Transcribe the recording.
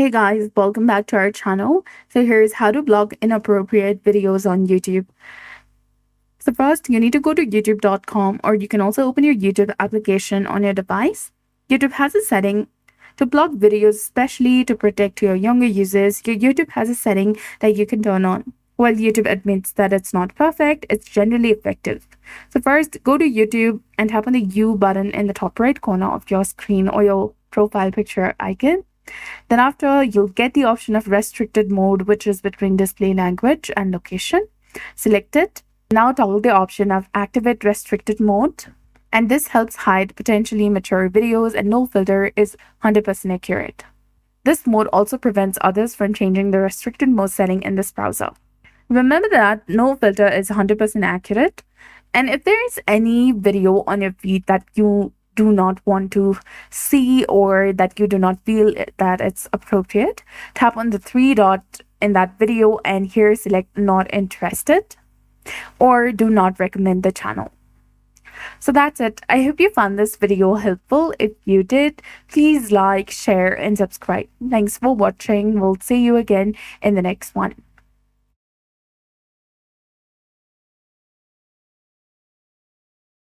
Hey guys, welcome back to our channel. So here's how to block inappropriate videos on YouTube. So first, you need to go to youtube.com, or you can also open your YouTube application on your device. YouTube has a setting to block videos, especially to protect your younger users. Your YouTube has a setting that you can turn on. While YouTube admits that it's not perfect, it's generally effective. So first, go to YouTube and tap on the U button in the top right corner of your screen or your profile picture icon. Then after, you'll get the option of restricted mode, which is between display language and location. Select it. Now toggle the option of activate restricted mode. And this helps hide potentially mature videos, and no filter is 100% accurate. This mode also prevents others from changing the restricted mode setting in this browser. Remember that no filter is 100% accurate. And if there is any video on your feed that you do not want to see, or that you do not feel that it's appropriate, tap on the three dot in that video and here select not interested or do not recommend the channel. So that's it. I hope you found this video helpful. If you did, please like, share and subscribe. Thanks for watching. We'll see you again in the next one.